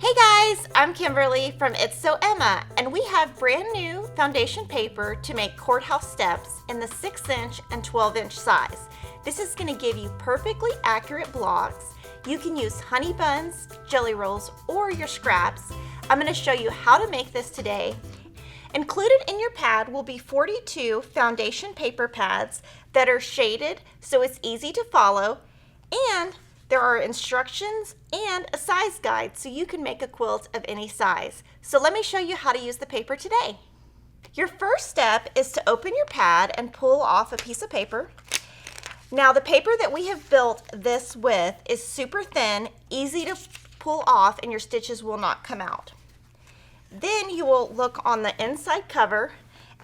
Hey guys, I'm Kimberly from It's So Emma, and we have brand new foundation paper to make Courthouse Steps in the 6-inch and 12-inch size. This is going to give you perfectly accurate blocks. You can use honey buns, jelly rolls, or your scraps. I'm going to show you how to make this today. Included in your pad will be 42 foundation paper pads that are shaded so it's easy to follow, and there are instructions and a size guide so you can make a quilt of any size. So let me show you how to use the paper today. Your first step is to open your pad and pull off a piece of paper. Now the paper that we have built this with is super thin, easy to pull off, and your stitches will not come out. Then you will look on the inside cover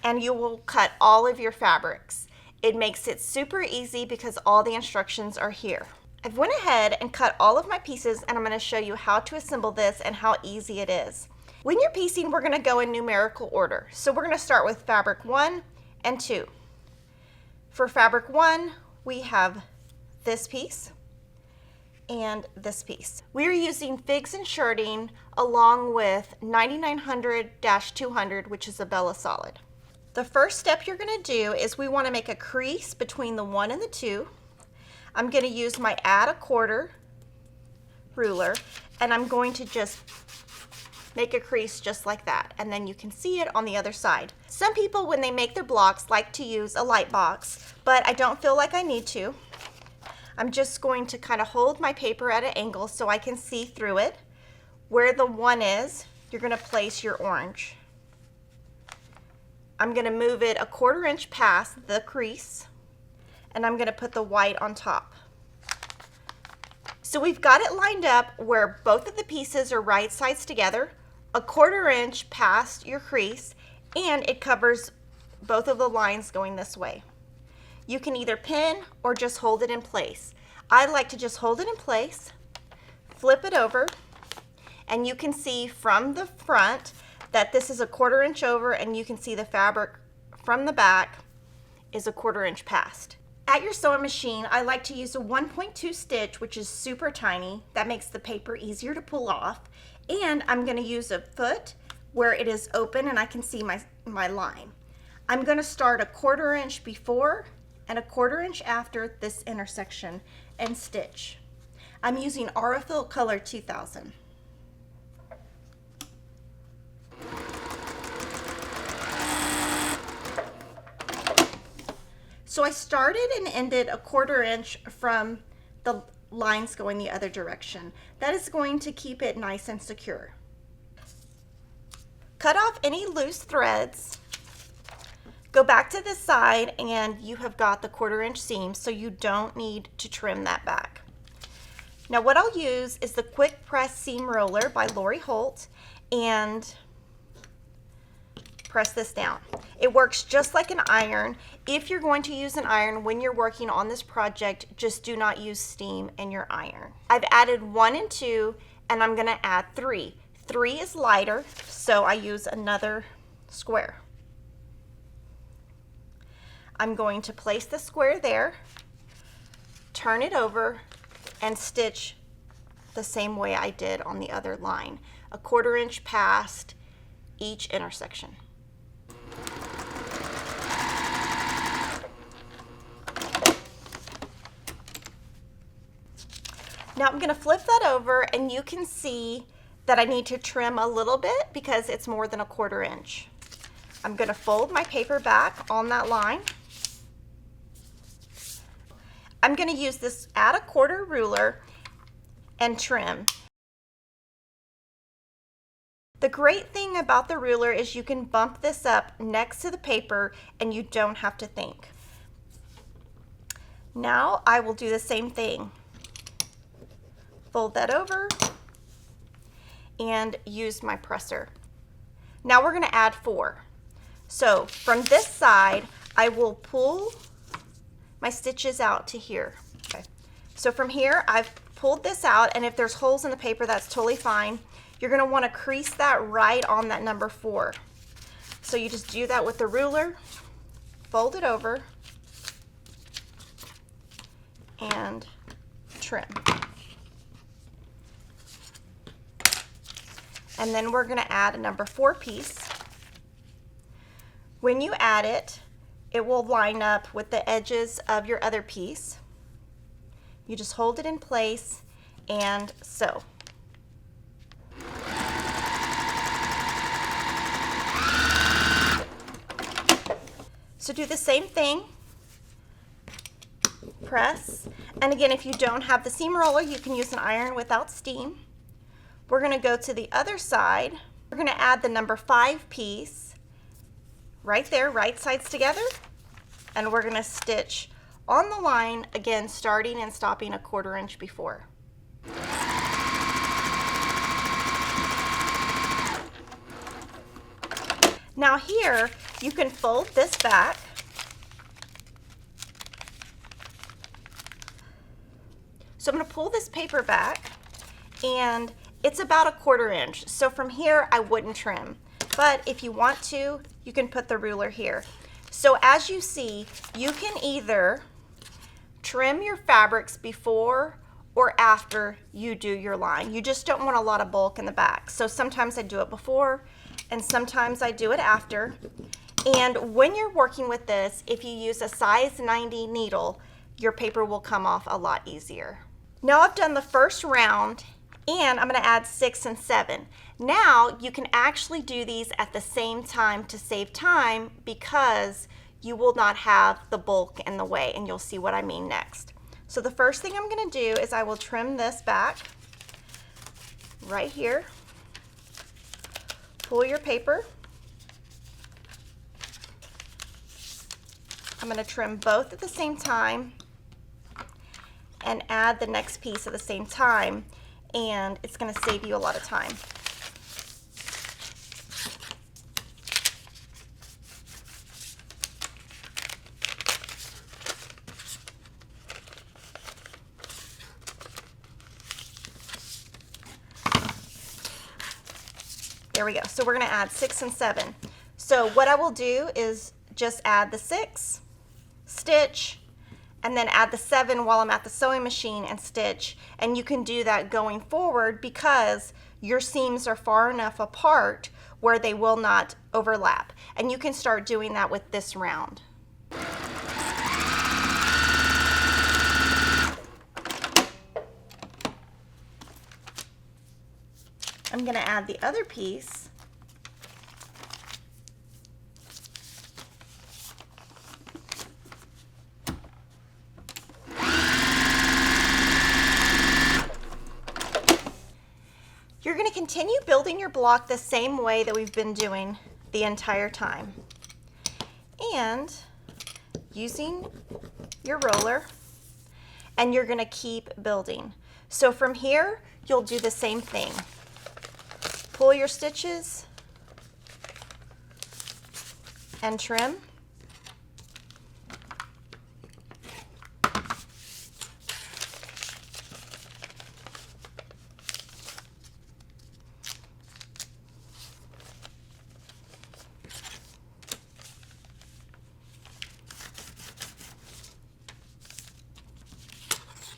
and you will cut all of your fabrics. It makes it super easy because all the instructions are here. I've went ahead and cut all of my pieces, and I'm going to show you how to assemble this and how easy it is. When you're piecing, we're going to go in numerical order. So we're going to start with fabric 1 and 2. For fabric 1, we have this piece and this piece. We are using figs and shirting along with 9900-200, which is a Bella Solid. The first step you're going to do is we want to make a crease between the 1 and the 2. I'm going to use my add a quarter ruler, and I'm going to just make a crease just like that, and then you can see it on the other side. Some people, when they make their blocks, like to use a light box, but I don't feel like I need to. I'm just going to kind of hold my paper at an angle so I can see through it. Where the 1 is, you're going to place your orange. I'm going to move it a 1/4 inch past the crease, and I'm going to put the white on top. So we've got it lined up where both of the pieces are right sides together, a 1/4 inch past your crease, and it covers both of the lines going this way. You can either pin or just hold it in place. I like to just hold it in place, flip it over, and you can see from the front that this is a 1/4 inch over, and you can see the fabric from the back is a 1/4 inch past. At your sewing machine, I like to use a 1.2 stitch, which is super tiny. That makes the paper easier to pull off. And I'm going to use a foot where it is open and I can see my line. I'm going to start a 1/4 inch before and a 1/4 inch after this intersection and stitch. I'm using Aurifil Color 2000. So I started and ended a 1/4 inch from the lines going the other direction. That is going to keep it nice and secure. Cut off any loose threads. Go back to this side and you have got the 1/4 inch seam, so you don't need to trim that back. Now what I'll use is the Quick Press Seam Roller by Lori Holt, and press this down. It works just like an iron. If you're going to use an iron when you're working on this project, just do not use steam in your iron. I've added 1 and 2, and I'm going to add 3. 3 is lighter, so I use another square. I'm going to place the square there, turn it over, and stitch the same way I did on the other line, a 1/4 inch past each intersection. Now I'm going to flip that over, and you can see that I need to trim a little bit because it's more than a 1/4 inch. I'm going to fold my paper back on that line. I'm going to use this add a quarter ruler and trim. The great thing about the ruler is you can bump this up next to the paper and you don't have to think. Now I will do the same thing. Fold that over and use my presser. Now we're going to add 4. So from this side, I will pull my stitches out to here. Okay. So from here, I've pulled this out, and if there's holes in the paper, that's totally fine. You're going to want to crease that right on that number 4. So you just do that with the ruler, fold it over, and trim. And then we're gonna add a number 4 piece. When you add it, it will line up with the edges of your other piece. You just hold it in place and sew. So do the same thing. Press. And again, if you don't have the seam roller, you can use an iron without steam. We're going to go to the other side. We're going to add the number 5 piece right there, right sides together. And we're going to stitch on the line, again, starting and stopping 1/4 inch before. Now here, you can fold this back. So I'm going to pull this paper back, and it's about 1/4 inch. So from here, I wouldn't trim. But if you want to, you can put the ruler here. So as you see, you can either trim your fabrics before or after you do your line. You just don't want a lot of bulk in the back. So sometimes I do it before, and sometimes I do it after. And when you're working with this, if you use a size 90 needle, your paper will come off a lot easier. Now I've done the first round, and I'm going to add 6 and 7. Now you can actually do these at the same time to save time, because you will not have the bulk in the way, and you'll see what I mean next. So the first thing I'm going to do is I will trim this back right here. Pull your paper. I'm going to trim both at the same time and add the next piece at the same time, and it's going to save you a lot of time. There we go. So we're going to add 6 and 7. So what I will do is just add the 6, stitch, and then add the 7 while I'm at the sewing machine and stitch. And you can do that going forward because your seams are far enough apart where they will not overlap. And you can start doing that with this round. I'm going to add the other piece. You're going to continue building your block the same way that we've been doing the entire time. And using your roller, and you're going to keep building. So from here, you'll do the same thing. Pull your stitches and trim.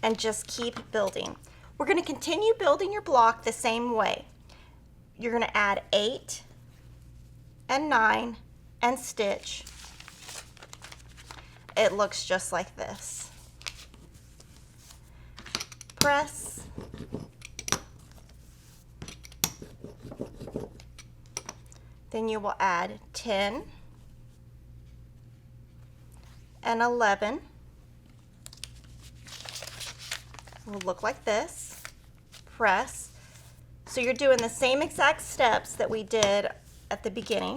And just keep building. We're going to continue building your block the same way. You're going to add 8 and 9 and stitch. It looks just like this. Press. Then you will add 10 and 11. Will look like this. Press. So you're doing the same exact steps that we did at the beginning.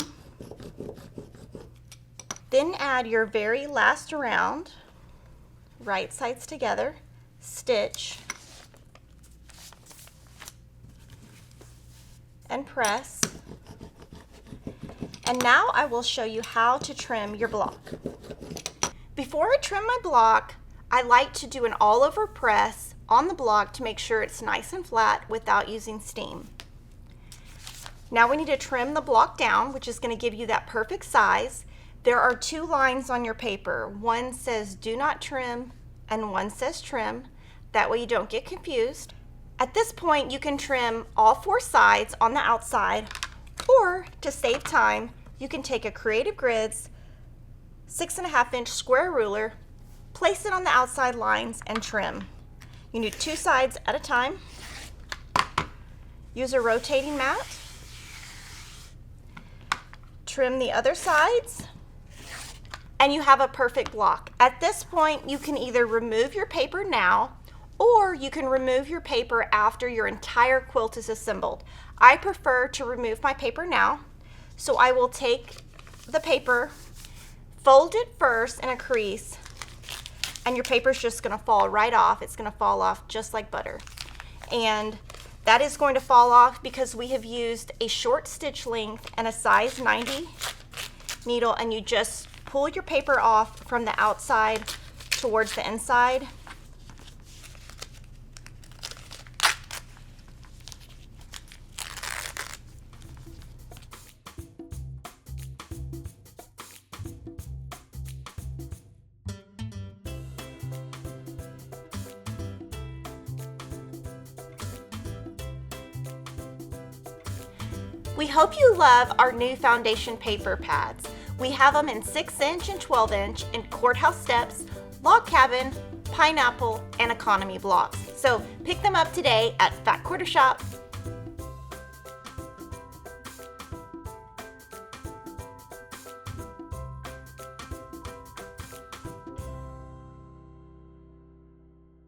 Then add your very last round, right sides together, stitch, and press. And now I will show you how to trim your block. Before I trim my block, I like to do an all-over press on the block to make sure it's nice and flat without using steam. Now we need to trim the block down, which is going to give you that perfect size. There are 2 lines on your paper. One says do not trim and one says trim. That way you don't get confused. At this point, you can trim all 4 sides on the outside, or to save time, you can take a Creative Grids 6.5-inch square ruler, place it on the outside lines, and trim. You do 2 sides at a time. Use a rotating mat. Trim the other sides, and you have a perfect block. At this point, you can either remove your paper now, or you can remove your paper after your entire quilt is assembled. I prefer to remove my paper now, so I will take the paper, fold it first in a crease, and your paper is just gonna fall right off. It's gonna fall off just like butter. And that is going to fall off because we have used a short stitch length and a size 90 needle, and you just pull your paper off from the outside towards the inside. We hope you love our new foundation paper pads. We have them in 6-inch and 12-inch in Courthouse Steps, Log Cabin, Pineapple, and Economy blocks. So pick them up today at Fat Quarter Shop.